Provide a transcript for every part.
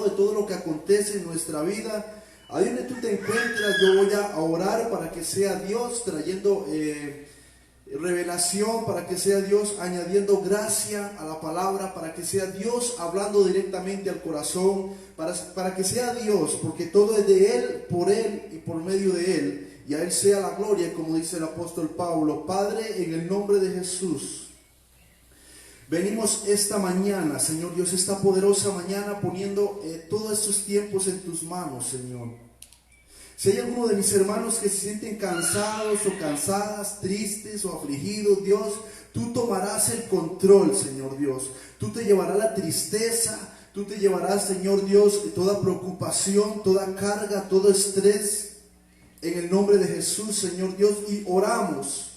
de todo lo que acontece en nuestra vida. Ahí donde tú te encuentras, yo voy a orar para que sea Dios trayendo revelación, para que sea Dios añadiendo gracia a la palabra, para que sea Dios hablando directamente al corazón, para que sea Dios, porque todo es de Él y por medio de Él, y a Él sea la gloria, como dice el apóstol Pablo. Padre, en el nombre de Jesús, venimos esta mañana, Señor Dios, esta poderosa mañana, poniendo todos estos tiempos en tus manos, Señor. Si hay alguno de mis hermanos que se sienten cansados o cansadas, tristes o afligidos, Dios, tú tomarás el control, Señor Dios. Tú te llevarás la tristeza, tú te llevarás, Señor Dios, toda preocupación, toda carga, todo estrés. En el nombre de Jesús, Señor Dios, y oramos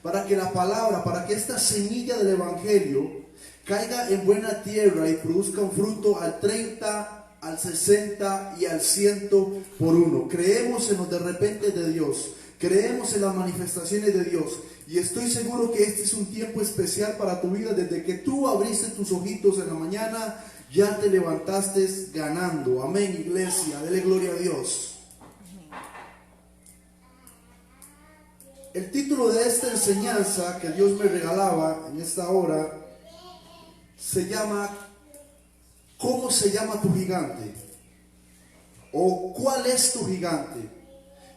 para que la palabra, para que esta semilla del Evangelio caiga en buena tierra y produzca un fruto al 30, al 60 y al 100 por uno. Creemos en los de repente de Dios, creemos en las manifestaciones de Dios, y estoy seguro que este es un tiempo especial para tu vida. Desde que tú abriste tus ojitos en la mañana, ya te levantaste ganando. Amén, iglesia, dele gloria a Dios. El título de esta enseñanza que Dios me regalaba en esta hora se llama ¿cómo se llama tu gigante? ¿O cuál es tu gigante?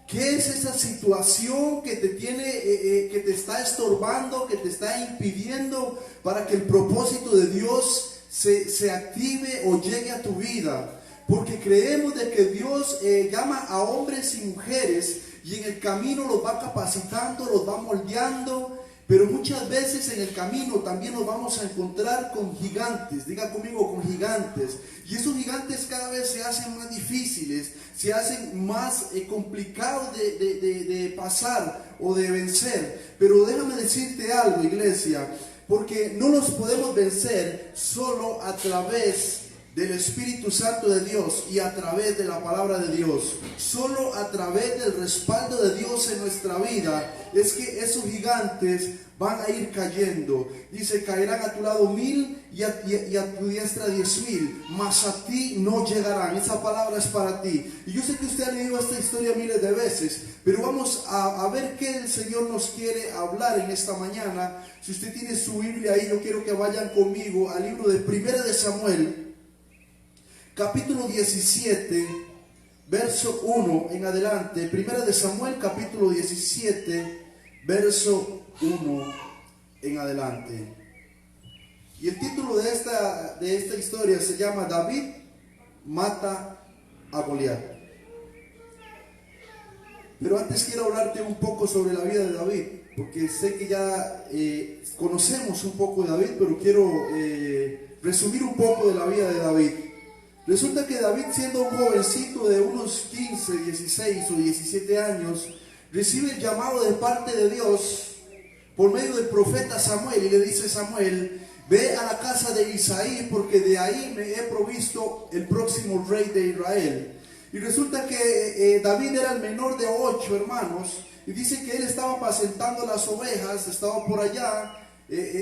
¿Qué es esa situación que te tiene, que te está estorbando, que te está impidiendo para que el propósito de Dios se active o llegue a tu vida? Porque creemos de que Dios llama a hombres y mujeres y en el camino los va capacitando, los va moldeando. Pero muchas veces en el camino también nos vamos a encontrar con gigantes. Diga conmigo, con gigantes. Y esos gigantes cada vez se hacen más difíciles, se hacen más complicados de pasar o de vencer. Pero déjame decirte algo, iglesia, porque no los podemos vencer solo a través del Espíritu Santo de Dios y a través de la palabra de Dios. Solo a través del respaldo de Dios en nuestra vida es que esos gigantes van a ir cayendo. Dice, caerán a tu lado 1000 y a tu diestra 10,000, mas a ti no llegarán. Esa palabra es para ti. Y yo sé que usted ha leído esta historia miles de veces, pero vamos a ver qué el Señor nos quiere hablar en esta mañana. Si usted tiene su Biblia ahí, yo quiero que vayan conmigo al libro de 1 de Samuel, capítulo 17, verso 1 en adelante. 1 de Samuel, capítulo 17, verso 1 en adelante. Y el título de esta historia se llama David mata a Goliat. Pero antes quiero hablarte un poco sobre la vida de David, porque sé que ya conocemos un poco de David, pero quiero resumir un poco de la vida de David. Resulta que David, siendo un jovencito de unos 15, 16 o 17 años, recibe el llamado de parte de Dios por medio del profeta Samuel, y le dice Samuel: ve a la casa de Isaí, porque de ahí me he provisto el próximo rey de Israel. Y resulta que David era el menor de 8 hermanos, y dice que él estaba apacentando las ovejas, estaba por allá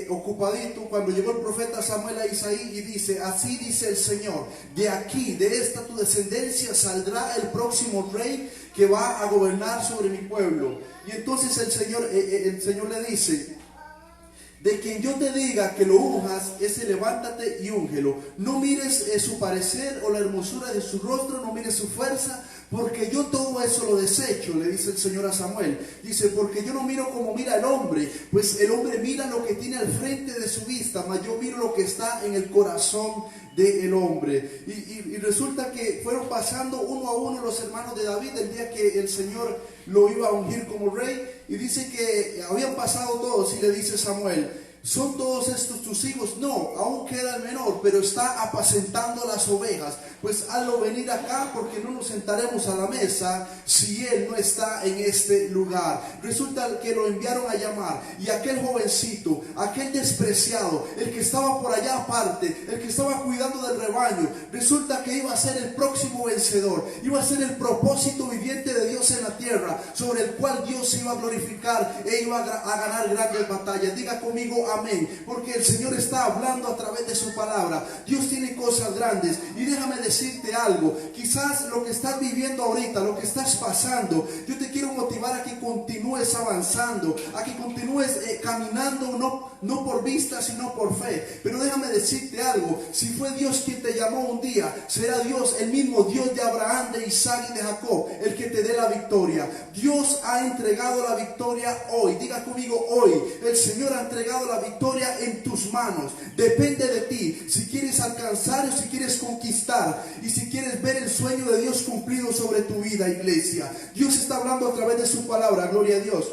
ocupadito, cuando llegó el profeta Samuel a Isaí y dice: así dice el Señor, de aquí, de esta tu descendencia saldrá el próximo rey que va a gobernar sobre mi pueblo. Y entonces el Señor le dice: de quien yo te diga que lo unjas, ese levántate y úngelo. No mires su parecer o la hermosura de su rostro, no mires su fuerza, porque yo todo eso lo desecho, le dice el Señor a Samuel. Dice: porque yo no miro como mira el hombre, pues el hombre mira lo que tiene al frente de su vista, mas yo miro lo que está en el corazón del hombre. Y resulta que fueron pasando uno a uno los hermanos de David el día que el Señor lo iba a ungir como rey, y dice que habían pasado todos, y le dice Samuel: ¿son todos estos tus hijos? No, aún queda el menor, pero está apacentando las ovejas. Pues hazlo venir acá, porque no nos sentaremos a la mesa si él no está en este lugar. Resulta que lo enviaron a llamar, y aquel jovencito, aquel despreciado, el que estaba por allá aparte, el que estaba cuidando del rebaño, resulta que iba a ser el próximo vencedor, iba a ser el propósito viviente de Dios en la tierra, sobre el cual Dios se iba a glorificar e iba a ganar grandes batallas. Diga conmigo: amén, porque el Señor está hablando a través de su palabra. Dios tiene cosas grandes. Y déjame decirte algo, quizás lo que estás viviendo ahorita, lo que estás pasando, yo te quiero motivar a que continúes avanzando, a que continúes caminando, no por vista, sino por fe. Pero déjame decirte algo, si fue Dios quien te llamó un día, será Dios, el mismo Dios de Abraham, de Isaac y de Jacob, el que te dé la victoria. Dios ha entregado la victoria hoy. Diga conmigo, hoy el Señor ha entregado la victoria en tus manos. Depende de ti si quieres alcanzar o si quieres conquistar, y si quieres ver el sueño de Dios cumplido sobre tu vida, iglesia. Dios está hablando a través de su palabra, gloria a Dios.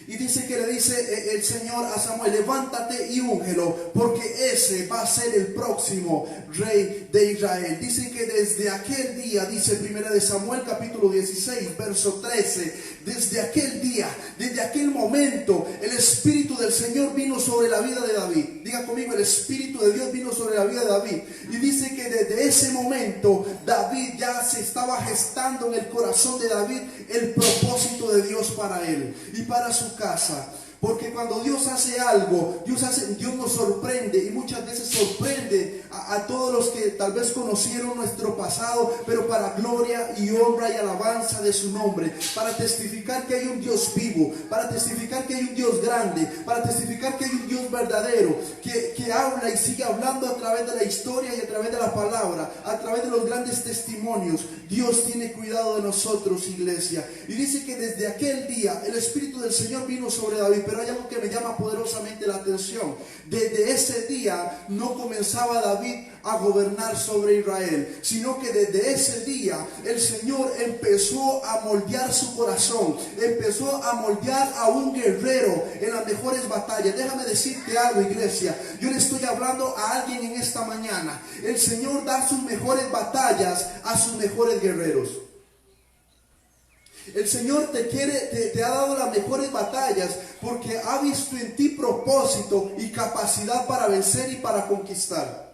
Y dice que le dice el Señor a Samuel: levántate y úngelo, porque ese va a ser el próximo rey de Israel. Dice que desde aquel día, dice 1 Samuel capítulo 16, verso 13, desde aquel día, desde aquel momento, el Espíritu del Señor vino sobre la vida de David. Diga conmigo, el Espíritu de Dios vino sobre la vida de David. Y dice que desde ese momento, David ya se estaba gestando en el corazón de David el propósito de Dios para él y para su casa. Porque cuando Dios hace algo, Dios nos sorprende, y muchas veces sorprende a todos los que tal vez conocieron nuestro pasado, pero para gloria y honra y alabanza de su nombre, para testificar que hay un Dios vivo, para testificar que hay un Dios grande, para testificar que hay un Dios verdadero, que habla y sigue hablando a través de la historia y a través de la palabra, a través de los grandes testimonios. Dios tiene cuidado de nosotros, iglesia. Y dice que desde aquel día el Espíritu del Señor vino sobre David. Pero hay algo que me llama poderosamente la atención. Desde ese día no comenzaba David a gobernar sobre Israel, sino que desde ese día el Señor empezó a moldear su corazón, empezó a moldear a un guerrero en las mejores batallas. Déjame decirte algo, iglesia, yo le estoy hablando a alguien en esta mañana. El Señor da sus mejores batallas a sus mejores guerreros. El Señor te ha dado las mejores batallas porque ha visto en ti propósito y capacidad para vencer y para conquistar.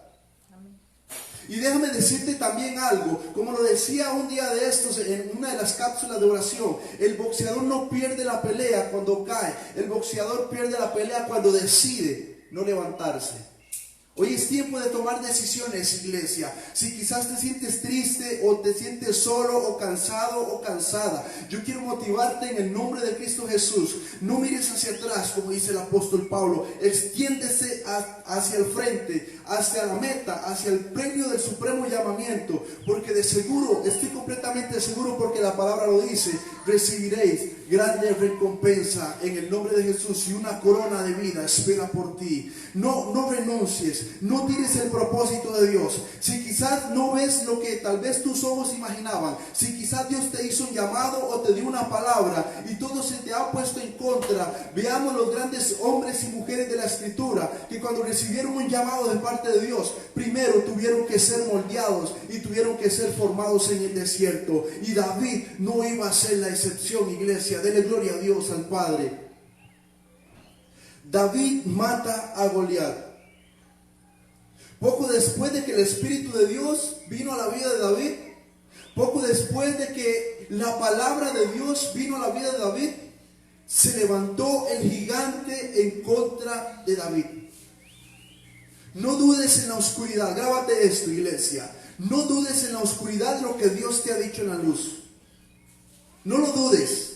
Y déjame decirte también algo, como lo decía un día de estos en una de las cápsulas de oración: el boxeador no pierde la pelea cuando cae, el boxeador pierde la pelea cuando decide no levantarse. Hoy es tiempo de tomar decisiones, iglesia. Si quizás te sientes triste o te sientes solo o cansado o cansada, yo quiero motivarte en el nombre de Cristo Jesús. No mires hacia atrás, como dice el apóstol Pablo. Extiéndese hacia el frente, hacia la meta, hacia el premio del supremo llamamiento. Porque de seguro, estoy completamente seguro, porque la palabra lo dice, recibiréis grande recompensa en el nombre de Jesús, y una corona de vida espera por ti. No renuncies, no tires el propósito de Dios. Si quizás no ves lo que tal vez tus ojos imaginaban, si quizás Dios te hizo un llamado o te dio una palabra y todo se te ha puesto en contra, veamos los grandes hombres y mujeres de la Escritura que cuando recibieron un llamado de parte de Dios, primero tuvieron que ser moldeados y tuvieron que ser formados en el desierto. Y David no iba a ser la excepción, iglesia. Dele gloria a Dios, al Padre. David mata a Goliat. Poco después de que el Espíritu de Dios vino a la vida de David, poco después de que la palabra de Dios vino a la vida de David, se levantó el gigante en contra de David. No dudes en la oscuridad. Grábate esto, iglesia. No dudes en la oscuridad lo que Dios te ha dicho en la luz. No lo dudes.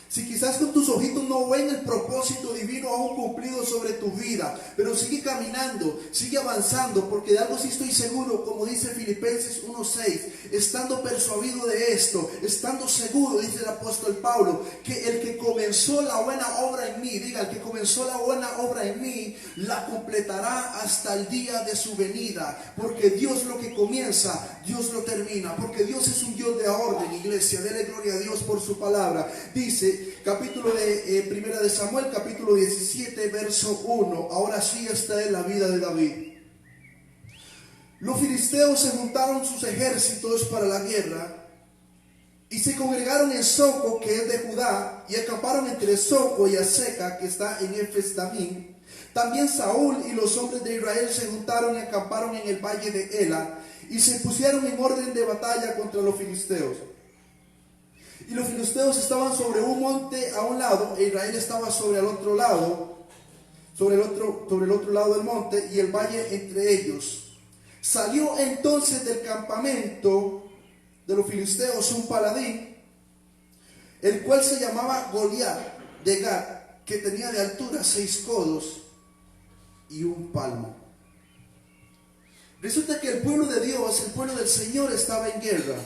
Si quizás con tus ojitos no ven el propósito divino aún cumplido sobre tu vida, pero sigue caminando, sigue avanzando, porque de algo sí estoy seguro, como dice Filipenses 1:6, estando persuadido de esto, estando seguro, dice el apóstol Pablo, que el que comenzó la buena obra en mí, diga, el que comenzó la buena obra en mí, la completará hasta el día de su venida, porque Dios lo que comienza, Dios lo termina, porque Dios es un Dios de orden, iglesia. Dele gloria a Dios por su palabra. Dice, capítulo de 1 Samuel, capítulo 17, verso 1. Ahora sí está en la vida de David. Los filisteos se juntaron sus ejércitos para la guerra y se congregaron en Soco, que es de Judá, y acamparon entre Soco y Azeca, que está en Efes-Damim. También Saúl y los hombres de Israel se juntaron y acamparon en el valle de Ela y se pusieron en orden de batalla contra los filisteos. Y los filisteos estaban sobre un monte a un lado e Israel estaba sobre el otro lado. sobre el otro lado del monte y el valle entre ellos. Salió entonces del campamento de los filisteos un paladín, el cual se llamaba Goliat de Gat, que tenía de altura 6 codos y un palmo. Resulta que el pueblo de Dios, el pueblo del Señor, estaba en guerra.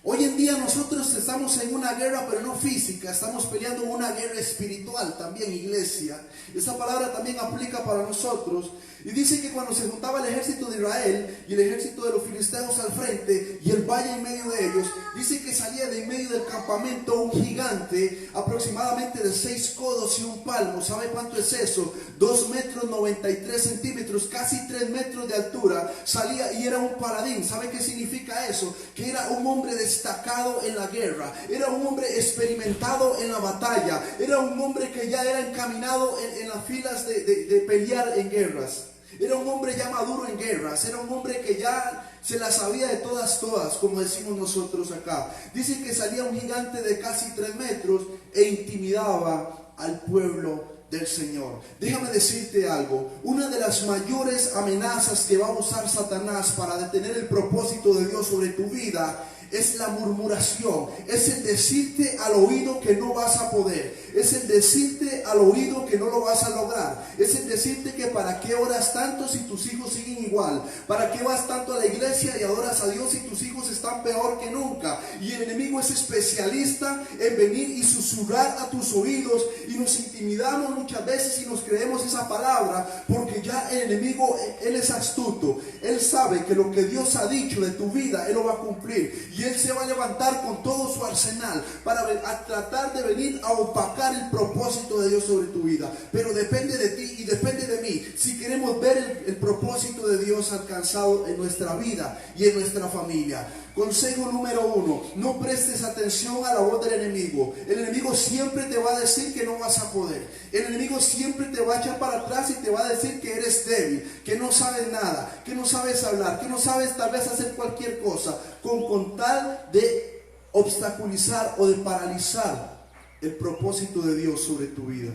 Hoy en día nosotros estamos en una guerra, pero no física, estamos peleando una guerra espiritual también, iglesia. Esa palabra también aplica para nosotros. Y dice que cuando se juntaba el ejército de Israel y el ejército de los filisteos al frente y el valle en medio de ellos, dice que salía de en medio del campamento un gigante aproximadamente de 6 codos y un palmo. ¿Sabe cuánto es eso? 2 metros 93 centímetros, casi 3 metros de altura. Salía y era un paladín. ¿Sabe qué significa eso? Que era un hombre destacado en la guerra, era un hombre experimentado en la batalla, era un hombre que ya era encaminado en las filas de pelear en guerras. Era un hombre ya maduro en guerras, era un hombre que ya se la sabía de todas, como decimos nosotros acá. Dice que salía un gigante de casi 3 metros e intimidaba al pueblo del Señor. Déjame decirte algo, una de las mayores amenazas que va a usar Satanás para detener el propósito de Dios sobre tu vida es la murmuración, es el decirte al oído que no vas a poder, es el decirte al oído que no lo vas a lograr, es el decirte que para qué oras tanto si tus hijos siguen igual, para qué vas tanto a la iglesia y adoras a Dios si tus hijos están peor que nunca. Y el enemigo es especialista en venir y susurrar a tus oídos, y nos intimidamos muchas veces y nos creemos esa palabra, porque ya el enemigo, él es astuto, él sabe que lo que Dios ha dicho de tu vida, él lo va a cumplir. Y él se va a levantar con todo su arsenal para tratar de venir a opacar el propósito de Dios sobre tu vida. Pero depende de ti y depende de mí si queremos ver el propósito de Dios alcanzado en nuestra vida y en nuestra familia. Consejo número 1, no prestes atención a la voz del enemigo. El enemigo siempre te va a decir que no vas a poder. El enemigo siempre te va a echar para atrás y te va a decir que eres débil, que no sabes nada, que no sabes hablar, que no sabes tal vez hacer cualquier cosa, con tal de obstaculizar o de paralizar el propósito de Dios sobre tu vida.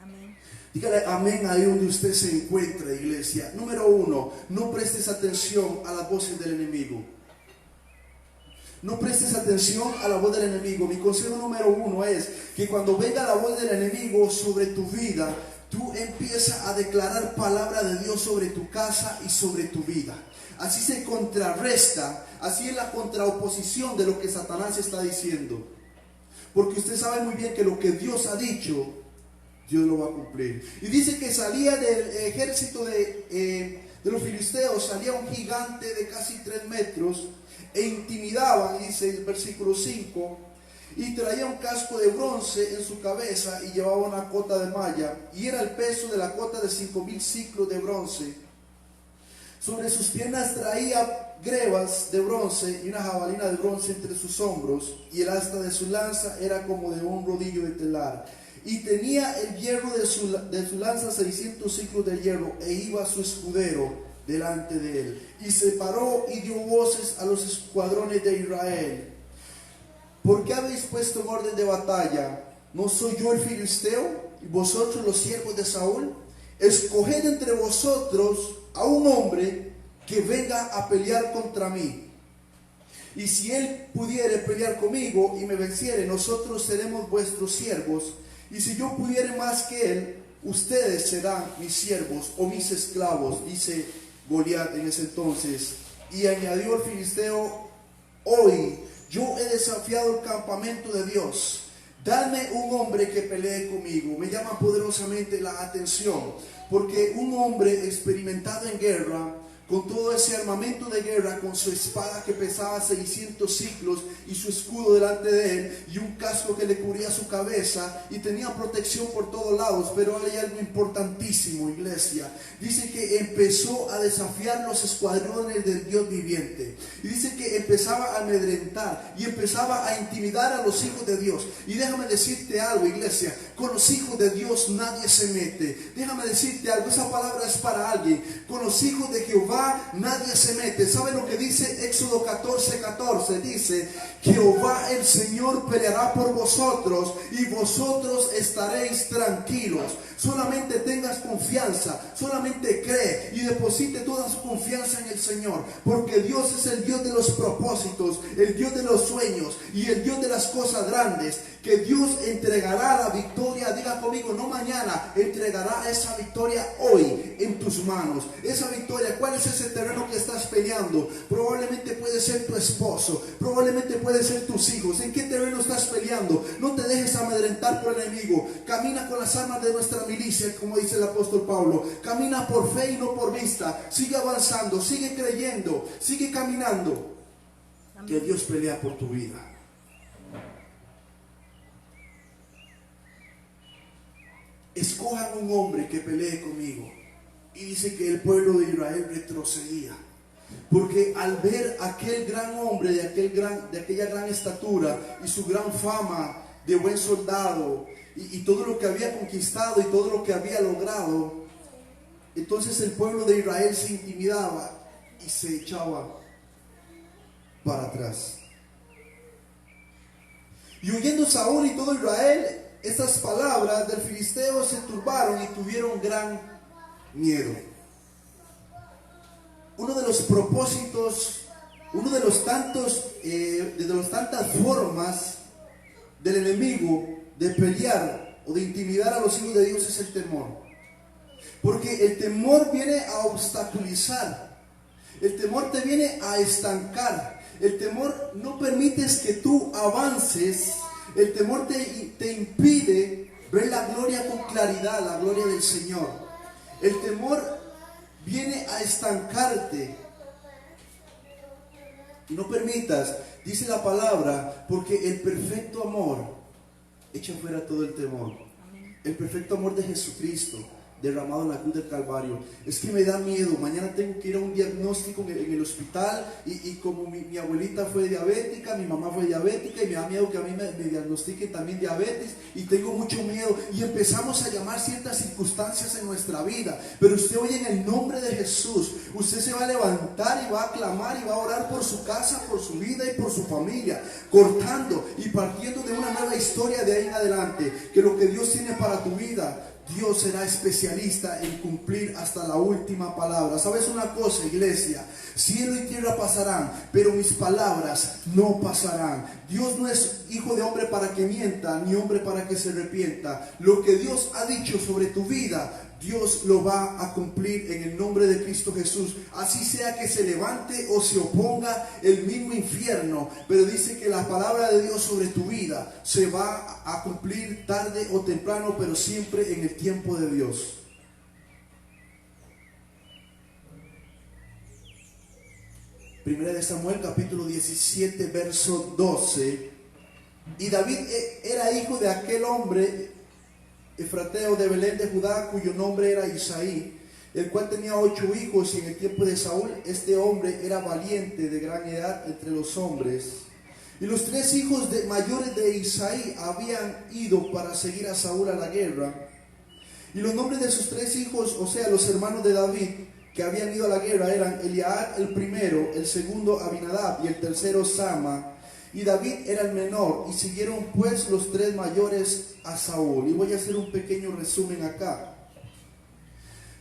Amén. Dígale amén ahí donde usted se encuentra, iglesia. Número 1, no prestes atención a las voces del enemigo. No prestes atención a la voz del enemigo. Mi consejo número 1 es que cuando venga la voz del enemigo sobre tu vida, tú empiezas a declarar palabra de Dios sobre tu casa y sobre tu vida. Así se contrarresta, así es la contraoposición de lo que Satanás está diciendo. Porque usted sabe muy bien que lo que Dios ha dicho, Dios lo va a cumplir. Y dice que salía del ejército de los filisteos, salía un gigante de casi 3 metros e intimidaba, dice el versículo 5, y traía un casco de bronce en su cabeza y llevaba una cota de malla, y era el peso de la cota de 5,000 ciclos de bronce. Sobre sus piernas traía grebas de bronce y una jabalina de bronce entre sus hombros, y el asta de su lanza era como de un rodillo de telar. Y tenía el hierro de su lanza 600 ciclos de hierro, e iba su escudero delante de él. Y se paró y dio voces a los escuadrones de Israel: ¿por qué habéis puesto en orden de batalla? ¿No soy yo el filisteo y vosotros los siervos de Saúl? Escoged entre vosotros a un hombre que venga a pelear contra mí. Y si él pudiere pelear conmigo y me venciere, nosotros seremos vuestros siervos. Y si yo pudiere más que él, ustedes serán mis siervos o mis esclavos, dice Goliat en ese entonces. Y añadió el filisteo: hoy yo he desafiado el campamento de Dios. Dame un hombre que pelee conmigo. Me llama poderosamente la atención, porque un hombre experimentado en guerra, con todo ese armamento de guerra, con su espada que pesaba 600 ciclos y su escudo delante de él y un casco que le cubría su cabeza, y tenía protección por todos lados. Pero hay algo importantísimo, iglesia. Dice que empezó a desafiar los escuadrones del Dios viviente, y dice que empezaba a amedrentar y empezaba a intimidar a los hijos de Dios. Y déjame decirte algo, iglesia, con los hijos de Dios nadie se mete. Déjame decirte algo, esa palabra es para alguien. Con los hijos de Jehová Jehová nadie se mete. ¿Sabe lo que dice Éxodo 14:14? Dice: Jehová el Señor peleará por vosotros y vosotros estaréis tranquilos. Solamente tengas confianza, solamente cree y deposite toda su confianza en el Señor, porque Dios es el Dios de los propósitos, el Dios de los sueños y el Dios de las cosas grandes, que Dios entregará la victoria. Diga conmigo, no mañana, entregará esa victoria hoy en tus manos. Esa victoria, ¿cuál es ese terreno que estás peleando? Probablemente puede ser tu esposo, probablemente puede ser tus hijos. ¿En qué terreno estás peleando? No te dejes amedrentar por el enemigo. Camina con las armas de nuestra milicia, como dice el apóstol Pablo. Camina por fe y no por vista. Sigue avanzando, sigue creyendo, sigue caminando. Que Dios pelea por tu vida. Escojan un hombre que pelee conmigo. Y dice que el pueblo de Israel retrocedía, porque al ver aquel gran hombre de aquella gran estatura y su gran fama de buen soldado y todo lo que había conquistado y todo lo que había logrado, entonces el pueblo de Israel se intimidaba y se echaba para atrás. Y oyendo Saúl y todo Israel estas palabras del filisteo, se turbaron y tuvieron gran miedo. Uno de los propósitos, uno de los tantas formas del enemigo de pelear o de intimidar a los hijos de Dios es el temor. Porque el temor viene a obstaculizar, el temor te viene a estancar, el temor no permites que tú avances. El temor te impide ver la gloria con claridad, la gloria del Señor. El temor viene a estancarte. Y no permitas, dice la palabra, porque el perfecto amor echa fuera todo el temor. El perfecto amor de Jesucristo derramado en la cruz del Calvario. Es que me da miedo, mañana tengo que ir a un diagnóstico en el hospital y como mi abuelita fue diabética, mi mamá fue diabética y me da miedo que a mí me diagnostiquen también diabetes y tengo mucho miedo, y empezamos a llamar ciertas circunstancias en nuestra vida. Pero usted hoy, en el nombre de Jesús, usted se va a levantar y va a clamar y va a orar por su casa, por su vida y por su familia, cortando y partiendo de una nueva historia de ahí en adelante. Que lo que Dios tiene para tu vida, Dios será especialista en cumplir hasta la última palabra. ¿Sabes una cosa, iglesia? Cielo y tierra pasarán, pero mis palabras no pasarán. Dios no es hijo de hombre para que mienta, ni hombre para que se arrepienta. Lo que Dios ha dicho sobre tu vida, Dios lo va a cumplir en el nombre de Cristo Jesús. Así sea que se levante o se oponga el mismo infierno, pero dice que la palabra de Dios sobre tu vida se va a cumplir tarde o temprano, pero siempre en el tiempo de Dios. Primera de Samuel capítulo 17 verso 12. Y David era hijo de aquel hombre efrateo de Belén de Judá, cuyo nombre era Isaí, el cual tenía 8 hijos, y en el tiempo de Saúl este hombre era valiente, de gran edad entre los hombres. Y los 3 hijos mayores de Isaí habían ido para seguir a Saúl a la guerra. Y los nombres de sus 3 hijos, o sea, los hermanos de David, que habían ido a la guerra, eran Eliab el primero, el segundo Abinadab y el tercero Sama. Y David era el menor, y siguieron pues los 3 mayores a Saúl. Y voy a hacer un pequeño resumen acá.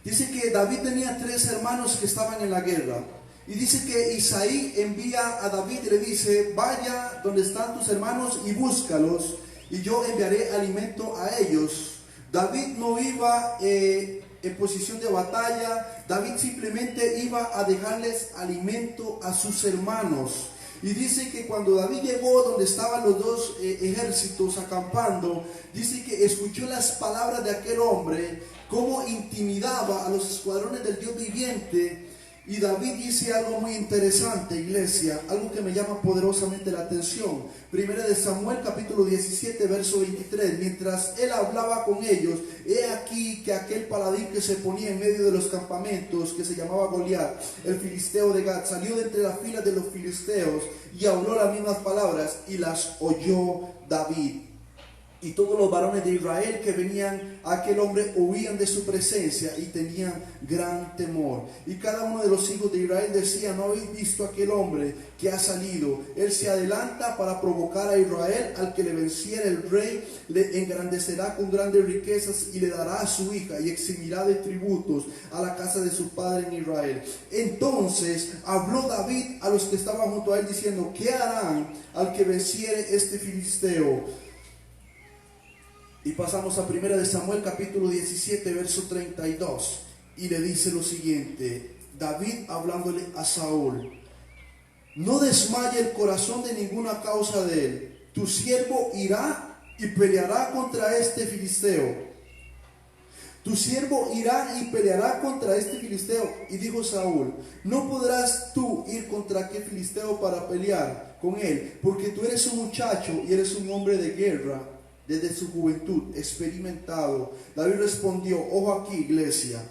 Dice que David tenía 3 hermanos que estaban en la guerra. Y dice que Isaí envía a David y le dice: vaya donde están tus hermanos y búscalos, y yo enviaré alimento a ellos. David no iba en posición de batalla. David simplemente iba a dejarles alimento a sus hermanos. Y dice que cuando David llegó donde estaban los 2 ejércitos acampando, dice que escuchó las palabras de aquel hombre, cómo intimidaba a los escuadrones del Dios viviente. Y David dice algo muy interesante, iglesia, algo que me llama poderosamente la atención. Primera de Samuel capítulo 17 verso 23. Mientras él hablaba con ellos, he aquí que aquel paladín que se ponía en medio de los campamentos, que se llamaba Goliat, el filisteo de Gat, salió de entre las filas de los filisteos y habló las mismas palabras, y las oyó David. Y todos los varones de Israel que venían a aquel hombre huían de su presencia y tenían gran temor. Y cada uno de los hijos de Israel decía: ¿no habéis visto aquel hombre que ha salido? Él se adelanta para provocar a Israel. Al que le venciera el rey le engrandecerá con grandes riquezas y le dará a su hija y eximirá de tributos a la casa de su padre en Israel. Entonces habló David a los que estaban junto a él diciendo: ¿qué harán al que venciere este filisteo? Y pasamos a 1 Samuel capítulo 17 verso 32 y le dice lo siguiente, David hablándole a Saúl: no desmaye el corazón de ninguna causa de él, tu siervo irá y peleará contra este filisteo. Tu siervo irá y peleará contra este filisteo. Y dijo Saúl: no podrás tú ir contra aquel filisteo para pelear con él, porque tú eres un muchacho y eres un hombre de guerra desde su juventud, experimentado. David respondió: ojo aquí, iglesia,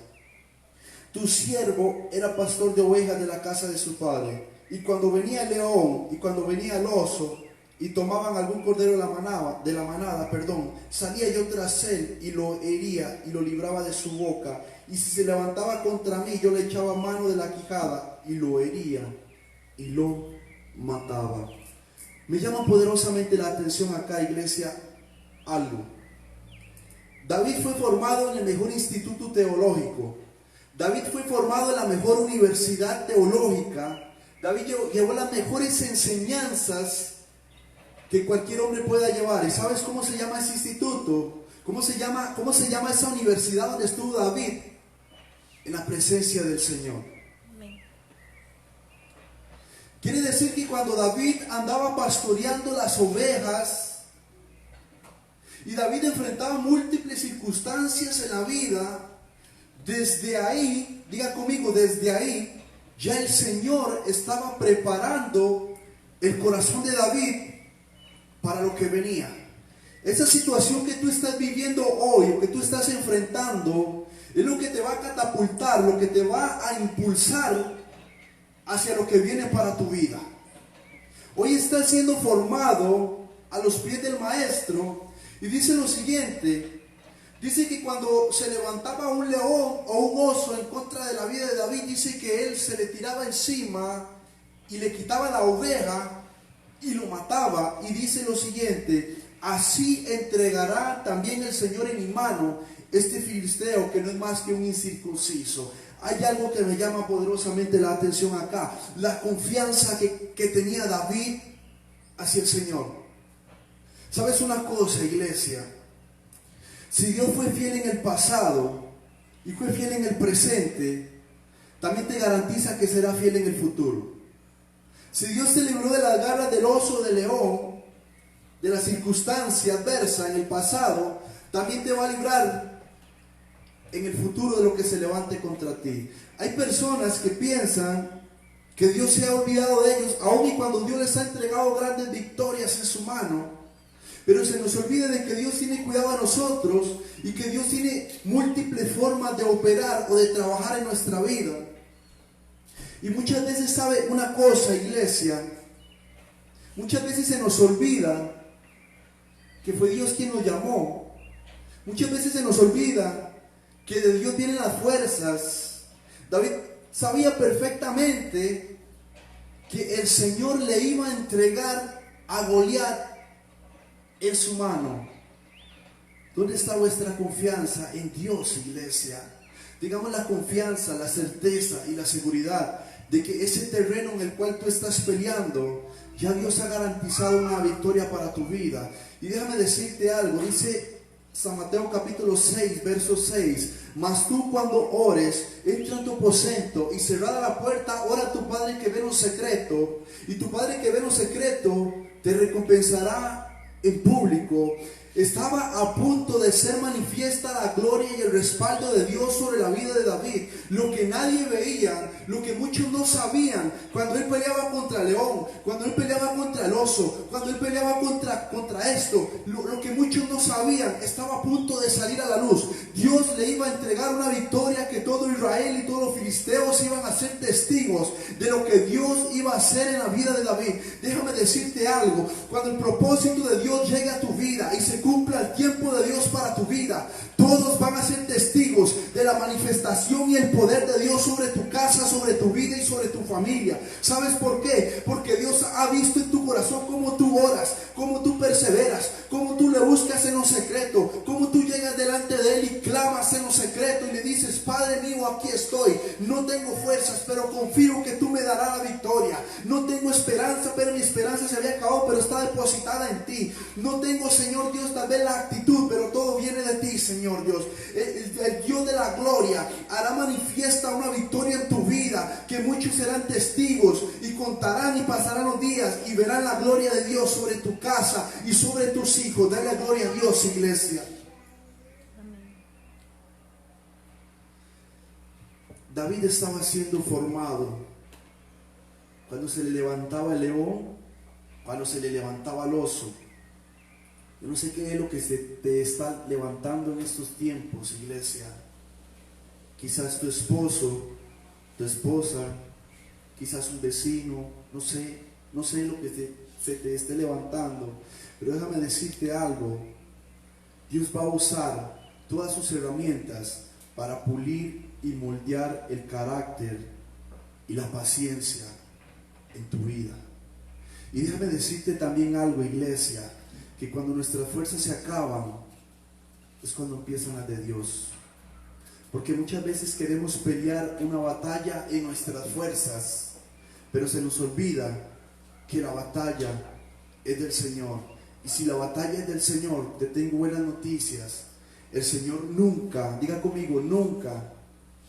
tu siervo era pastor de ovejas de la casa de su padre, y cuando venía el león y cuando venía el oso y tomaban algún cordero de la manada, salía yo tras él y lo hería y lo libraba de su boca, y si se levantaba contra mí yo le echaba mano de la quijada y lo hería y lo mataba. Me llama poderosamente la atención acá, iglesia, algo. David fue formado en el mejor instituto teológico. David fue formado en la mejor universidad teológica. David llevó las mejores enseñanzas que cualquier hombre pueda llevar. ¿Y sabes cómo se llama ese instituto? ¿Cómo se llama esa universidad donde estuvo David? En la presencia del Señor. Amén. Quiere decir que cuando David andaba pastoreando las ovejas, y David enfrentaba múltiples circunstancias en la vida, desde ahí, diga conmigo, desde ahí, ya el Señor estaba preparando el corazón de David para lo que venía. Esa situación que tú estás viviendo hoy, o que tú estás enfrentando, es lo que te va a catapultar, lo que te va a impulsar hacia lo que viene para tu vida. Hoy estás siendo formado a los pies del Maestro. Y dice lo siguiente, dice que cuando se levantaba un león o un oso en contra de la vida de David, dice que él se le tiraba encima y le quitaba la oveja y lo mataba. Y dice lo siguiente: así entregará también el Señor en mi mano este filisteo, que no es más que un incircunciso. Hay algo que me llama poderosamente la atención acá, la confianza que tenía David hacia el Señor. ¿Sabes una cosa, iglesia? Si Dios fue fiel en el pasado y fue fiel en el presente, también te garantiza que será fiel en el futuro. Si Dios te libró de las garras del oso, del león, de la circunstancia adversa en el pasado, también te va a librar en el futuro de lo que se levante contra ti. Hay personas que piensan que Dios se ha olvidado de ellos, aun y cuando Dios les ha entregado grandes victorias en su mano. Pero se nos olvida de que Dios tiene cuidado de nosotros y que Dios tiene múltiples formas de operar o de trabajar en nuestra vida. Y muchas veces, ¿sabe una cosa, iglesia? Muchas veces se nos olvida que fue Dios quien nos llamó. Muchas veces se nos olvida que de Dios vienen las fuerzas. David sabía perfectamente que el Señor le iba a entregar a Goliat en su mano. ¿Dónde está vuestra confianza? En Dios, iglesia. Digamos la confianza, la certeza y la seguridad de que ese terreno en el cual tú estás peleando, ya Dios ha garantizado una victoria para tu vida. Y déjame decirte algo, dice San Mateo capítulo 6, verso 6: mas tú cuando ores, entra en tu aposento y cerrada la puerta, ora a tu Padre que ve en lo secreto, y tu Padre que ve en lo secreto te recompensará en público. Estaba a punto de ser manifiesta la gloria y el respaldo de Dios sobre la vida de David. Lo que nadie veía, lo que muchos no sabían, cuando él peleaba contra el león, cuando él peleaba contra el oso, cuando él peleaba contra esto, lo que muchos no sabían, estaba a punto de salir a la luz. Dios le iba a entregar una victoria que todo Israel y todos los filisteos iban a ser testigos de lo que Dios iba a hacer en la vida de David. Déjame decirte algo, cuando el propósito de Dios llegue a tu vida y se cumpla el tiempo de Dios para tu vida, todos van a ser testigos de la manifestación y el poder de Dios sobre tu casa, sobre tu vida y sobre tu familia. ¿Sabes por qué? Porque Dios ha visto en tu corazón cómo tú oras, cómo tú perseveras, cómo tú le buscas en lo secreto, cómo tú llegas delante de Él y clamas en lo secreto y le dices: Padre mío, aquí estoy, no tengo fuerzas, pero confío que tú me darás la victoria. No tengo esperanza, pero mi esperanza se había acabado, pero está depositada en ti. No tengo, Señor Dios, tal vez la actitud, pero todo viene de ti, Señor Dios. El Dios de la gloria hará manifiesta una victoria en tu vida, que muchos serán testigos y contarán y pasarán los días y verán la gloria de Dios sobre tu casa y sobre tus hijos. Dale gloria a Dios, iglesia. David estaba siendo formado cuando se le levantaba el león, cuando se le levantaba el oso. Yo no sé qué es lo que se te está levantando en estos tiempos, iglesia. Quizás tu esposo, tu esposa, quizás un vecino, no sé lo que se te esté levantando. Pero déjame decirte algo: Dios va a usar todas sus herramientas para pulir y moldear el carácter y la paciencia en tu vida. Y déjame decirte también algo, iglesia, que cuando nuestras fuerzas se acaban es cuando empiezan las de Dios. Porque muchas veces queremos pelear una batalla en nuestras fuerzas, pero se nos olvida que la batalla es del Señor. Y si la batalla es del Señor, te tengo buenas noticias. El Señor nunca, diga conmigo, nunca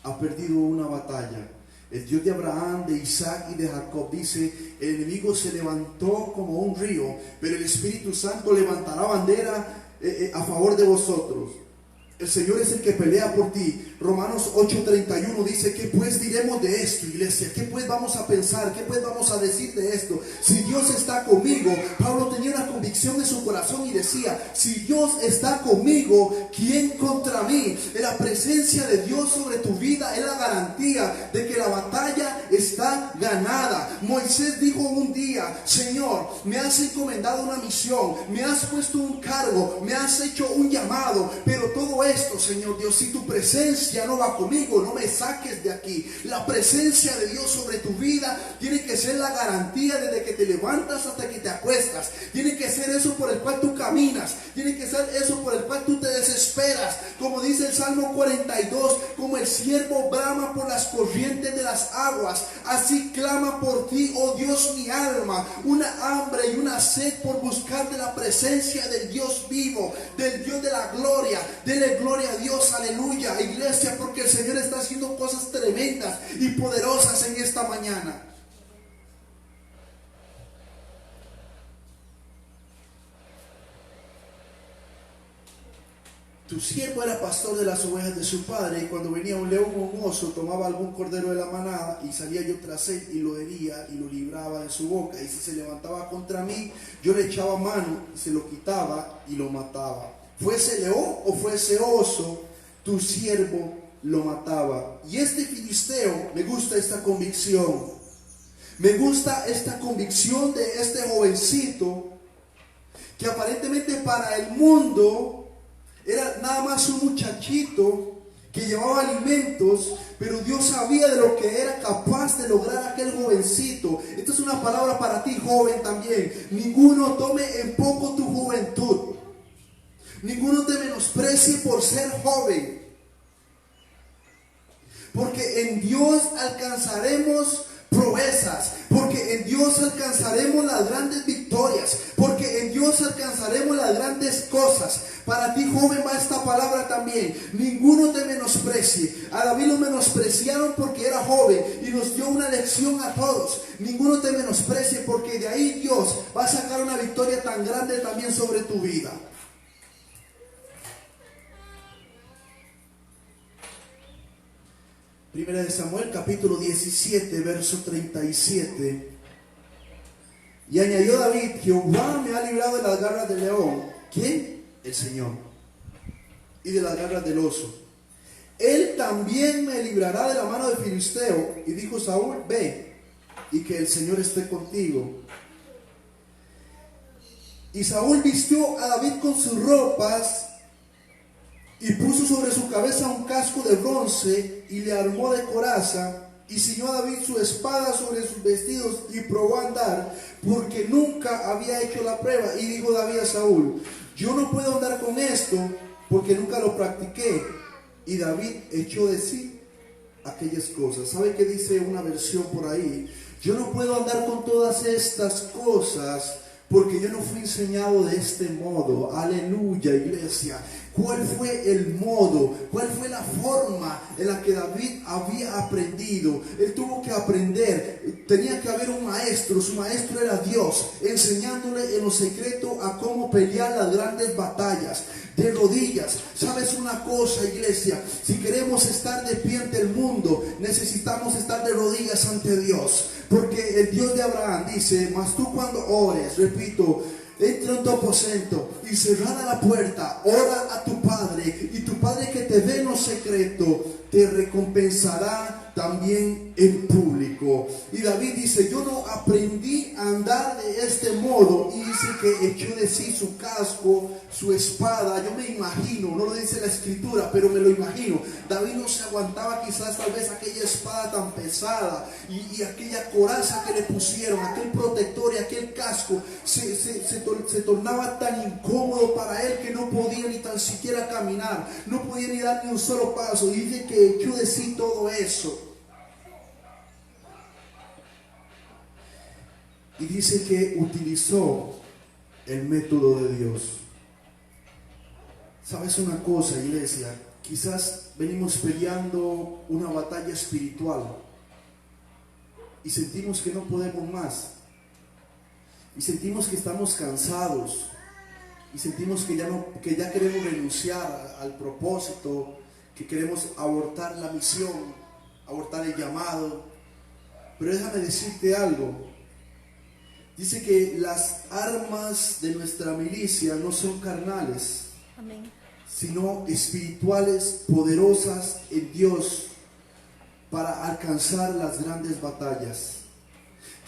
ha perdido una batalla. El Dios de Abraham, de Isaac y de Jacob dice: el enemigo se levantó como un río, pero el Espíritu Santo levantará bandera a favor de vosotros. El Señor es el que pelea por ti. Romanos 8:31 dice: ¿qué pues diremos de esto, iglesia? ¿Qué pues vamos a pensar? ¿Qué pues vamos a decir de esto? Si Dios está conmigo. Pablo tenía una convicción en su corazón y decía: si Dios está conmigo, ¿quién contra mí? La presencia de Dios sobre tu vida es la garantía de que la batalla está ganada. Moisés dijo un día: Señor, me has encomendado una misión, me has puesto un cargo, me has hecho un llamado, pero todo esto, Señor Dios, si tu presencia no va conmigo, no me saques de aquí. La presencia de Dios sobre tu vida tiene que ser la garantía desde que te levantas hasta que te acuestas. Tiene que ser eso por el cual tú caminas. Tiene que ser eso por el cual tú te desesperas. Como dice el Salmo 42, como el siervo brama por las corrientes de las aguas, así clama por ti, oh Dios, mi alma. Una hambre y una sed por buscar de la presencia del Dios vivo, del Dios de la gloria. Dele gloria a Dios, aleluya, iglesia, porque el Señor está haciendo cosas tremendas y poderosas en esta mañana. Tu siervo era pastor de las ovejas de su padre, y cuando venía un león o un oso, tomaba algún cordero de la manada, y salía yo tras él, y lo hería, y lo libraba en su boca. Y si se levantaba contra mí, yo le echaba mano, y se lo quitaba, y lo mataba. Fuese león o fuese oso, tu siervo lo mataba. Y este filisteo, me gusta esta convicción. Me gusta esta convicción de este jovencito, que aparentemente para el mundo era nada más un muchachito que llevaba alimentos, pero Dios sabía de lo que era capaz de lograr aquel jovencito. Esta es una palabra para ti, joven, también. Ninguno tome en poco tu juventud. Ninguno te menosprecie por ser joven. Porque en Dios alcanzaremos proezas, porque en Dios alcanzaremos las grandes victorias, porque en Dios alcanzaremos las grandes cosas. Para ti, joven, va esta palabra también. Ninguno te menosprecie. A David lo menospreciaron porque era joven y nos dio una lección a todos. Ninguno te menosprecie, porque de ahí Dios va a sacar una victoria tan grande también sobre tu vida. Primera de Samuel, capítulo 17, verso 37. Y añadió David: Jehová me ha librado de las garras del león. ¿Quién? El Señor. Y de las garras del oso. Él también me librará de la mano del filisteo. Y dijo Saúl: ve, y que el Señor esté contigo. Y Saúl vistió a David con sus ropas y puso sobre su cabeza un casco de bronce y le armó de coraza. Y ciñó a David su espada sobre sus vestidos y probó a andar, porque nunca había hecho la prueba. Y dijo David a Saúl: yo no puedo andar con esto, porque nunca lo practiqué. Y David echó de sí aquellas cosas. ¿Sabe qué dice una versión por ahí? Yo no puedo andar con todas estas cosas, porque yo no fui enseñado de este modo. Aleluya, iglesia. ¿Cuál fue el modo? ¿Cuál fue la forma en la que David había aprendido? Él tuvo que aprender. Tenía que haber un maestro. Su maestro era Dios, enseñándole en lo secreto a cómo pelear las grandes batallas. De rodillas. ¿Sabes una cosa, iglesia? Si queremos estar de pie ante el mundo, necesitamos estar de rodillas ante Dios. Porque el Dios de Abraham dice: mas tú cuando ores, repito, entra en tu aposento y cerrada la puerta, ora a tu Padre, y tu Padre que te ve en lo secreto te recompensará también en público. Y David dice: yo no aprendí a andar de este modo. Y dice que echó de sí su casco, su espada. Yo me imagino, no lo dice la escritura, pero me lo imagino. David no se aguantaba quizás tal vez aquella espada tan pesada y aquella coraza que le pusieron, aquel protector y aquel casco se tornaba tan incómodo para él que no podía ni tan siquiera caminar, no podía ni dar ni un solo paso. Y dice que echó de sí todo eso. Y dice que utilizó el método de Dios. ¿Sabes una cosa, iglesia? Quizás venimos peleando una batalla espiritual y sentimos que no podemos más. Y sentimos que estamos cansados. Y sentimos que ya queremos renunciar al propósito, que queremos abortar la misión, abortar el llamado. Pero déjame decirte algo. Dice que las armas de nuestra milicia no son carnales, amén, sino espirituales, poderosas en Dios para alcanzar las grandes batallas.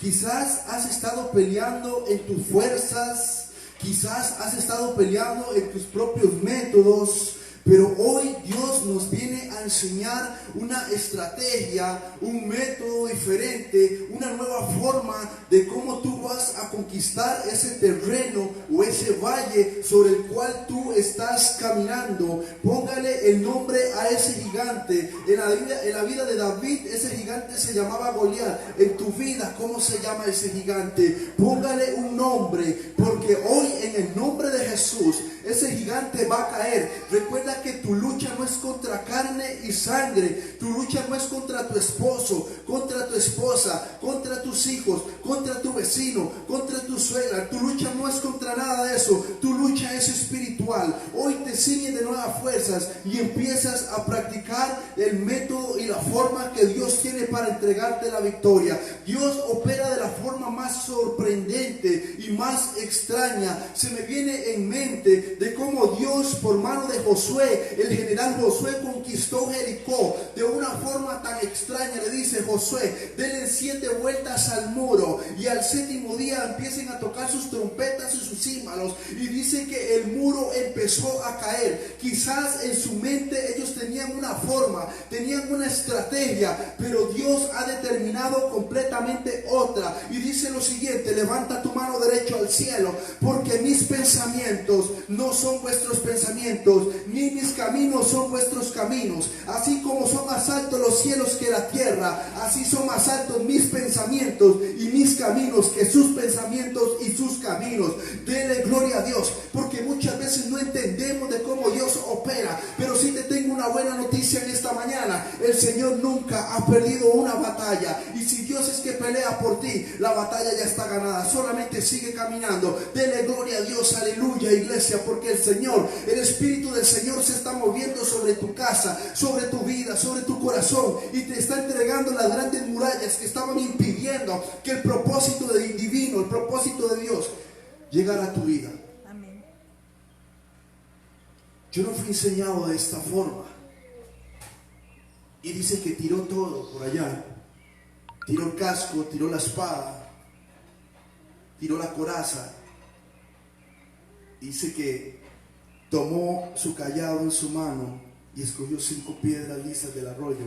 Quizás has estado peleando en tus fuerzas, quizás has estado peleando en tus propios métodos, pero hoy Dios nos viene a enseñar una estrategia, un método diferente, una nueva forma de cómo tú vas a conquistar ese terreno o ese valle sobre el cual tú estás caminando. Póngale el nombre a ese gigante. En la vida de David, ese gigante se llamaba Goliat. En tu vida, ¿cómo se llama ese gigante? Póngale un nombre, porque hoy en el nombre de Jesús, ese gigante va a caer. Recuerda que tu lucha no es contra carne y sangre. Tu lucha no es contra tu esposo, contra tu esposa, contra tus hijos, contra tu vecino, contra tu suegra. Tu lucha no es contra nada de eso. Tu lucha es espiritual. Hoy te ciñes de nuevas fuerzas y empiezas a practicar el método y la forma que Dios tiene para entregarte la victoria. Dios opera de la forma más sorprendente y más extraña. Se me viene en mente de cómo Dios, por mano de Josué, el general Josué, conquistó Jericó de una forma tan extraña. Le dice: Josué, denle 7 vueltas al muro y al 7º día empiecen a tocar sus trompetas y sus címbalos. Y dice que el muro empezó a caer. Quizás en su mente ellos tenían una forma, tenían una estrategia, pero Dios ha determinado completamente otra. Y dice lo siguiente: levanta tu mano derecha al cielo, porque mis pensamientos no son vuestros pensamientos, ni mis caminos son vuestros caminos. Así como son más altos los cielos que la tierra, así son más altos mis pensamientos y mis caminos que sus pensamientos y sus caminos. Dele gloria a Dios, porque muchas veces no entendemos de cómo Dios opera. Pero sí te tengo una buena noticia en esta mañana: el Señor nunca ha perdido una batalla. Y si Dios es que pelea por ti, la batalla ya está ganada. Solamente sigue caminando. Dele gloria a Dios, aleluya, iglesia, porque el Señor, el Espíritu del Señor se está moviendo sobre tu casa, sobre tu vida, sobre tu corazón, y te está entregando las grandes murallas que estaban impidiendo que el propósito divino, el propósito de Dios llegar a tu vida. Amén. Yo no fui enseñado de esta forma. Y dice que tiró todo por allá. Tiró el casco, tiró la espada, tiró la coraza. Dice que tomó su cayado en su mano y escogió 5 piedras lisas del arroyo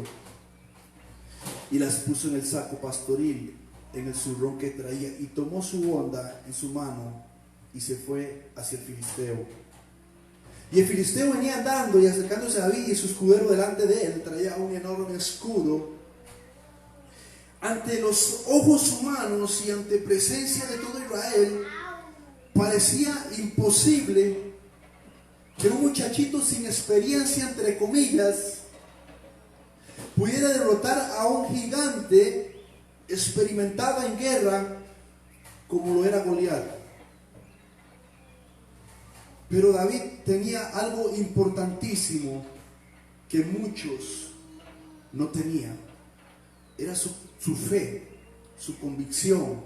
y las puso en el saco pastoril, en el zurrón que traía, y tomó su honda en su mano y se fue hacia el filisteo. Y el filisteo venía andando y acercándose a David, y su escudero delante de él traía un enorme escudo. Ante los ojos humanos y ante presencia de todo Israel, parecía imposible que un muchachito sin experiencia, entre comillas, pudiera derrotar a un gigante experimentado en guerra como lo era Goliat. Pero David tenía algo importantísimo que muchos no tenían. Era su fe, su convicción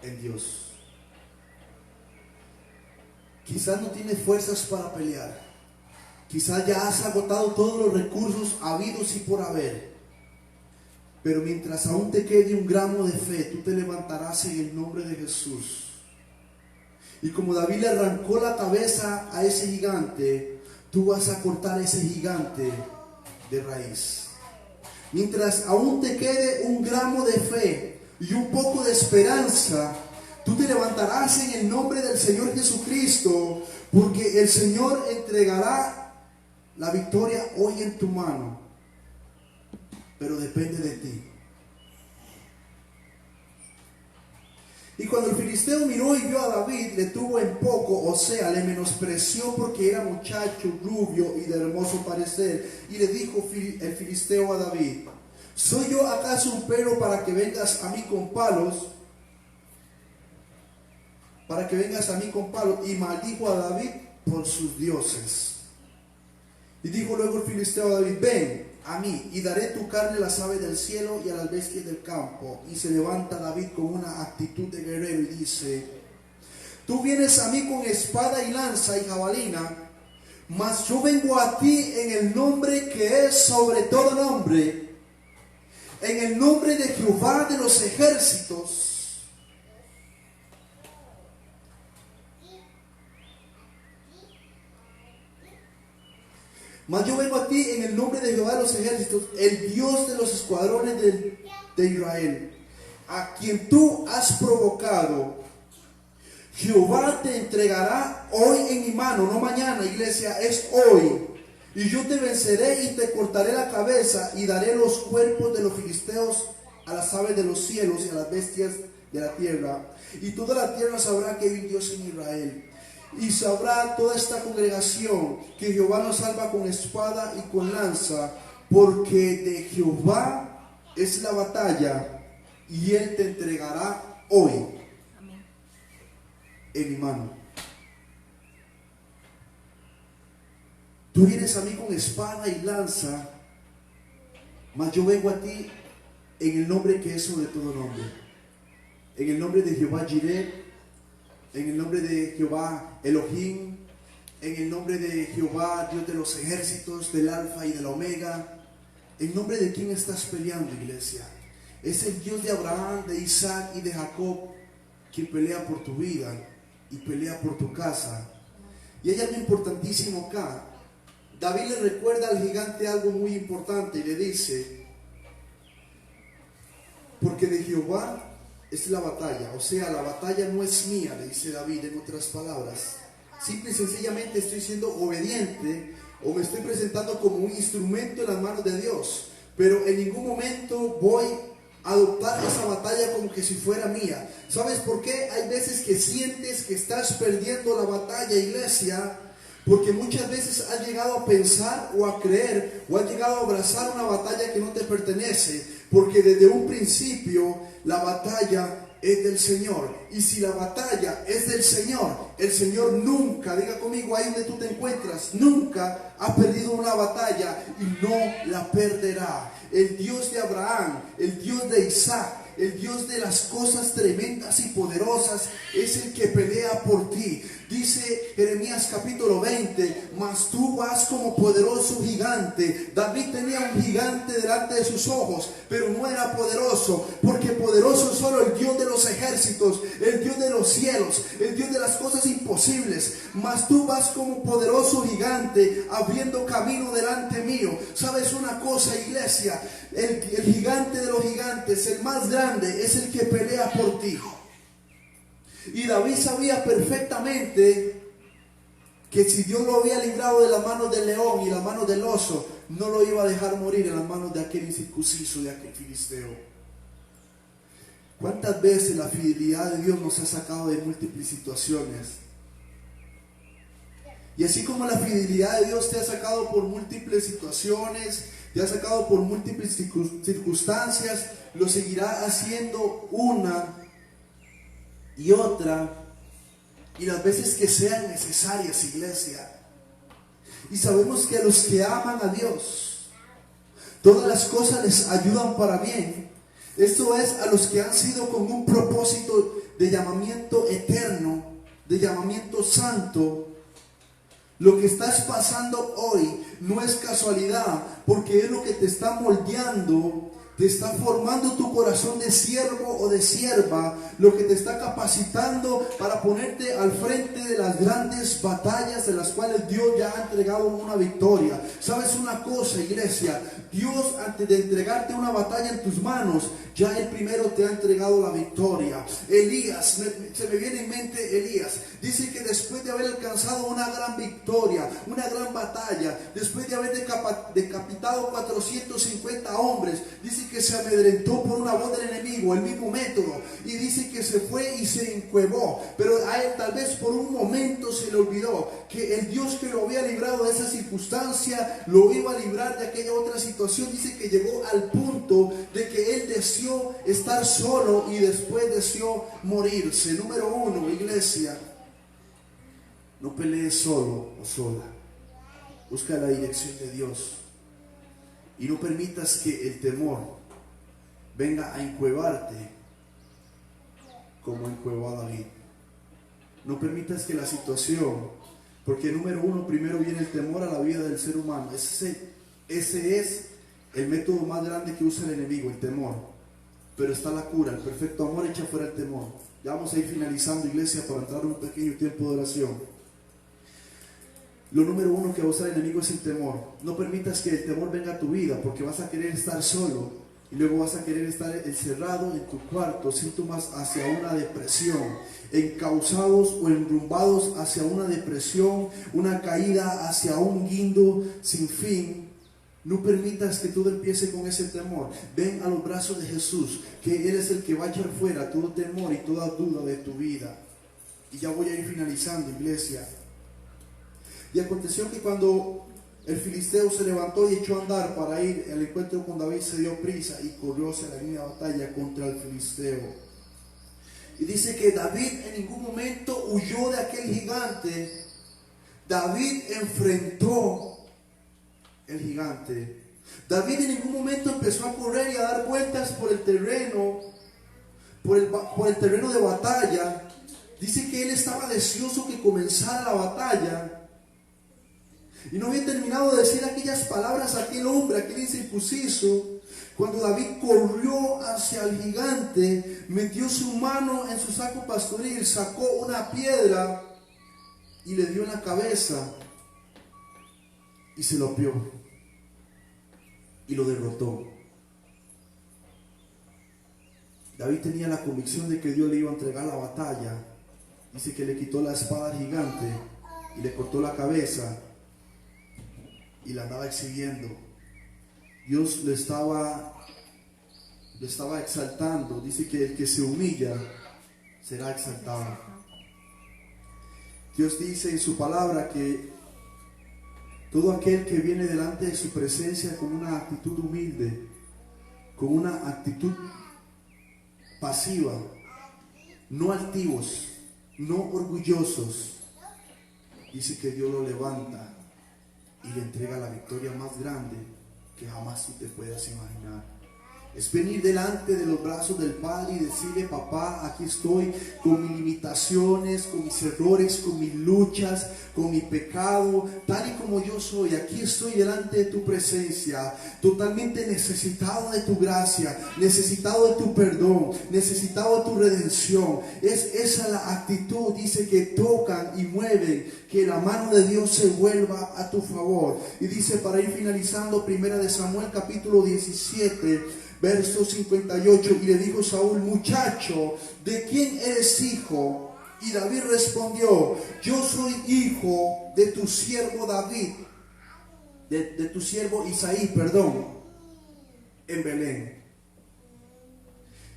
en Dios. Quizás no tienes fuerzas para pelear. Quizás ya has agotado todos los recursos habidos y por haber. Pero mientras aún te quede un gramo de fe, tú te levantarás en el nombre de Jesús. Y como David le arrancó la cabeza a ese gigante, tú vas a cortar a ese gigante de raíz. Mientras aún te quede un gramo de fe y un poco de esperanza, tú te levantarás en el nombre del Señor Jesucristo, porque el Señor entregará la victoria hoy en tu mano, pero depende de ti. Y cuando el filisteo miró y vio a David, le tuvo en poco, o sea, le menospreció porque era muchacho, rubio y de hermoso parecer. Y le dijo el filisteo a David: ¿soy yo acaso un perro para que vengas a mí con palos? Para que vengas a mí con palos. Y maldijo a David por sus dioses. Y dijo luego el filisteo a David: ven a mí y daré tu carne a las aves del cielo y a las bestias del campo. Y se levanta David con una actitud de guerrero y dice: tú vienes a mí con espada y lanza y jabalina, mas yo vengo a ti en el nombre que es sobre todo nombre, en el nombre de Jehová de los ejércitos. Mas yo vengo a ti en el nombre de Jehová de los ejércitos, el Dios de los escuadrones de Israel, a quien tú has provocado. Jehová te entregará hoy en mi mano, no mañana, iglesia, es hoy. Y yo te venceré y te cortaré la cabeza y daré los cuerpos de los filisteos a las aves de los cielos y a las bestias de la tierra. Y toda la tierra sabrá que hay un Dios en Israel. Y sabrá toda esta congregación que Jehová nos salva con espada y con lanza, porque de Jehová es la batalla y Él te entregará hoy. Amén. En mi mano. Tú vienes a mí con espada y lanza, mas yo vengo a ti en el nombre que es sobre todo nombre, en el nombre de Jehová Jireh, en el nombre de Jehová Elohim, en el nombre de Jehová Dios de los ejércitos, del Alfa y del Omega. ¿En nombre de quién estás peleando, iglesia? Es el Dios de Abraham, de Isaac y de Jacob quien pelea por tu vida y pelea por tu casa. Y hay algo importantísimo acá. David le recuerda al gigante algo muy importante y le dice: porque de Jehová es la batalla, o sea, la batalla no es mía, le dice David en otras palabras. Simple y sencillamente estoy siendo obediente o me estoy presentando como un instrumento en las manos de Dios, pero en ningún momento voy a adoptar esa batalla como que si fuera mía. ¿Sabes por qué? Hay veces que sientes que estás perdiendo la batalla, iglesia, porque muchas veces has llegado a pensar o a creer o has llegado a abrazar una batalla que no te pertenece, porque desde un principio la batalla es del Señor. Y si la batalla es del Señor, el Señor nunca, diga conmigo ahí donde tú te encuentras, nunca ha perdido una batalla y no la perderá. El Dios de Abraham, el Dios de Isaac, el Dios de las cosas tremendas y poderosas, es el que pelea por ti. Dice Jeremías capítulo 20, mas tú vas como poderoso gigante. David tenía un gigante delante de sus ojos, pero no era poderoso, porque poderoso es solo el Dios de los ejércitos, el Dios de los cielos, el Dios de las cosas imposibles. Mas tú vas como poderoso gigante, abriendo camino delante mío. ¿Sabes una cosa, iglesia? El gigante de los gigantes, el más grande, es el que pelea por ti. Y David sabía perfectamente que si Dios lo había librado de las manos del león y las manos del oso, no lo iba a dejar morir en las manos de aquel incircunciso, de aquel filisteo. ¿Cuántas veces la fidelidad de Dios nos ha sacado de múltiples situaciones? Y así como la fidelidad de Dios te ha sacado por múltiples situaciones, te ha sacado por múltiples circunstancias, lo seguirá haciendo una y otra, y las veces que sean necesarias, iglesia. Y sabemos que a los que aman a Dios, todas las cosas les ayudan para bien. Esto es, a los que han sido con un propósito de llamamiento eterno, de llamamiento santo. Lo que estás pasando hoy no es casualidad, porque es lo que te está moldeando, te está formando tu corazón de siervo o de sierva, lo que te está capacitando para ponerte al frente de las grandes batallas de las cuales Dios ya ha entregado una victoria. ¿Sabes una cosa, iglesia? Dios, antes de entregarte una batalla en tus manos, ya Él primero te ha entregado la victoria. Elías, se me viene en mente Elías. Dice que después de haber alcanzado una gran victoria, una gran batalla, después de haber decapitado 450 hombres, dice que se amedrentó por una voz del enemigo, el mismo método, y dice que se fue y se encuevó. Pero a él tal vez por un momento se le olvidó que el Dios que lo había librado de esa circunstancia lo iba a librar de aquella otra situación. Dice que llegó al punto de que él deseó estar solo y después deseó morirse. Número uno, iglesia, no pelees solo o sola. Busca la dirección de Dios y no permitas que el temor venga a encuevarte como encuevó a David. No permitas que la situación, porque número uno, primero viene el temor a la vida del ser humano. Ese es el método más grande que usa el enemigo, el temor. Pero está la cura, el perfecto amor echa fuera el temor. Ya vamos a ir finalizando, iglesia, para entrar en un pequeño tiempo de oración. Lo número uno que va a usar el enemigo es el temor. No permitas que el temor venga a tu vida, porque vas a querer estar solo y luego vas a querer estar encerrado en tu cuarto, síntomas hacia una depresión, encausados o enrumbados hacia una depresión, una caída hacia un guindo sin fin. No permitas que todo empiece con ese temor. Ven a los brazos de Jesús, que Él es el que va a echar fuera todo temor y toda duda de tu vida. Y ya voy a ir finalizando, iglesia. Y aconteció que cuando el filisteo se levantó y echó a andar para ir al encuentro con David, se dio prisa y corrió hacia la línea de batalla contra el filisteo. Y dice que David en ningún momento huyó de aquel gigante. David enfrentó el gigante. David en ningún momento empezó a correr y a dar vueltas por el terreno, por el terreno de batalla. Dice que él estaba deseoso que comenzara la batalla. Y no había terminado de decir aquellas palabras a aquel hombre, aquel incircunciso. Cuando David corrió hacia el gigante, metió su mano en su saco pastoril, sacó una piedra y le dio en la cabeza y se lo apió y lo derrotó. David tenía la convicción de que Dios le iba a entregar la batalla. Dice que le quitó la espada al gigante y le cortó la cabeza y la andaba exhibiendo. Dios lo estaba exaltando. Dice que el que se humilla será exaltado. Dios dice en su palabra que todo aquel que viene delante de su presencia con una actitud humilde, con una actitud pasiva, no altivos, no orgullosos, dice que Dios lo levanta y le entrega la victoria más grande que jamás tú te puedas imaginar. Es venir delante de los brazos del Padre y decirle: papá, aquí estoy con mis limitaciones, con mis errores, con mis luchas, con mi pecado, tal y como yo soy. Aquí estoy delante de tu presencia, totalmente necesitado de tu gracia, necesitado de tu perdón, necesitado de tu redención. Es esa la actitud, dice, que tocan y mueven, que la mano de Dios se vuelva a tu favor. Y dice, para ir finalizando, 1 Samuel capítulo 17, verso 58, y le dijo Saúl: muchacho, ¿de quién eres hijo? Y David respondió: yo soy hijo de tu siervo David, de tu siervo Isaí, perdón, en Belén.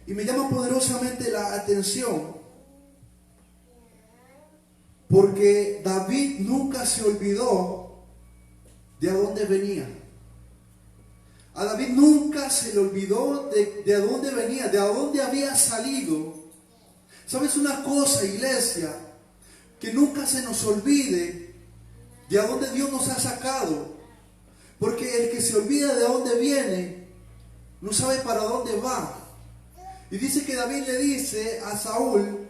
Y me llama poderosamente la atención, porque David nunca se olvidó de a dónde venía. A David nunca se le olvidó de a dónde venía, de a dónde había salido. ¿Sabes una cosa, iglesia? Que nunca se nos olvide de a dónde Dios nos ha sacado. Porque el que se olvida de dónde viene, no sabe para dónde va. Y dice que David le dice a Saúl: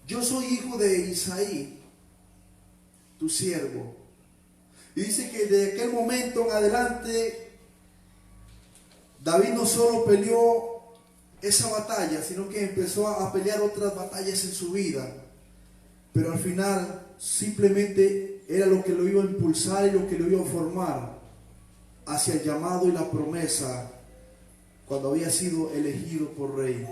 yo soy hijo de Isaí, tu siervo. Y dice que de aquel momento en adelante, David no solo peleó esa batalla, sino que empezó a pelear otras batallas en su vida. Pero al final simplemente era lo que lo iba a impulsar y lo que lo iba a formar hacia el llamado y la promesa cuando había sido elegido por rey.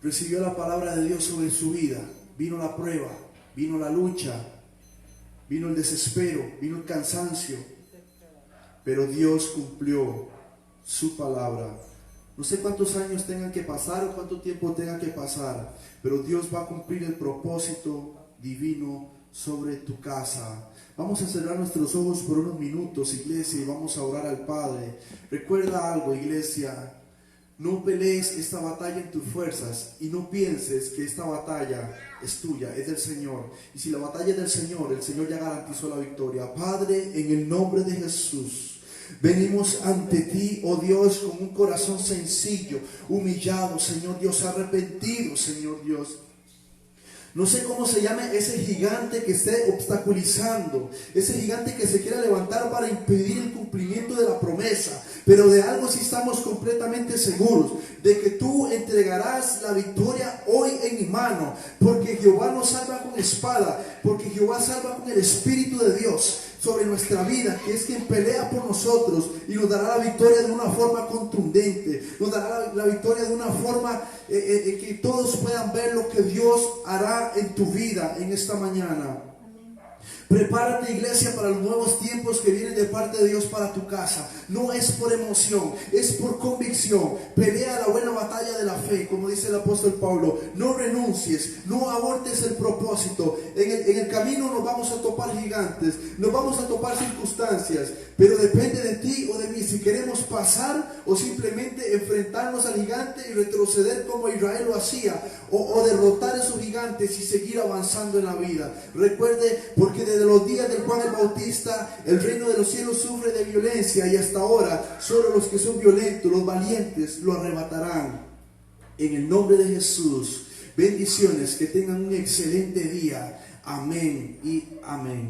Recibió la palabra de Dios sobre su vida. Vino la prueba, vino la lucha, vino el desespero, vino el cansancio. Pero Dios cumplió su palabra. No sé cuántos años tengan que pasar o cuánto tiempo tenga que pasar, pero Dios va a cumplir el propósito divino sobre tu casa. Vamos a cerrar nuestros ojos por unos minutos, iglesia, y vamos a orar al Padre. Recuerda algo, iglesia: no pelees esta batalla en tus fuerzas y no pienses que esta batalla es tuya, es del Señor. Y si la batalla es del Señor, el Señor ya garantizó la victoria. Padre, en el nombre de Jesús, venimos ante ti, oh Dios, con un corazón sencillo, humillado, Señor Dios, arrepentido, Señor Dios. No sé cómo se llama ese gigante que esté obstaculizando, ese gigante que se quiera levantar para impedir el cumplimiento de la promesa. Pero de algo sí estamos completamente seguros, de que tú entregarás la victoria hoy en mi mano, porque Jehová nos salva con espada, porque Jehová salva con el Espíritu de Dios sobre nuestra vida, que es quien pelea por nosotros y nos dará la victoria de una forma contundente, nos dará la victoria de una forma que todos puedan ver lo que Dios hará en tu vida en esta mañana. Prepárate, iglesia, para los nuevos tiempos que vienen de parte de Dios para tu casa. No es por emoción, es por convicción. Pelea la buena batalla de la fe, como dice el apóstol Pablo. No renuncies, no abortes el propósito. En el camino nos vamos a topar gigantes, nos vamos a topar circunstancias, pero depende de ti o de mí si queremos pasar o simplemente enfrentarnos al gigante y retroceder como Israel lo hacía, o derrotar a esos gigantes y seguir avanzando en la vida. Recuerde, porque desde los días de Juan el Bautista, el reino de los cielos sufre de violencia, y hasta ahora solo los que son violentos, los valientes, lo arrebatarán. En el nombre de Jesús, bendiciones, que tengan un excelente día. Amén y amén.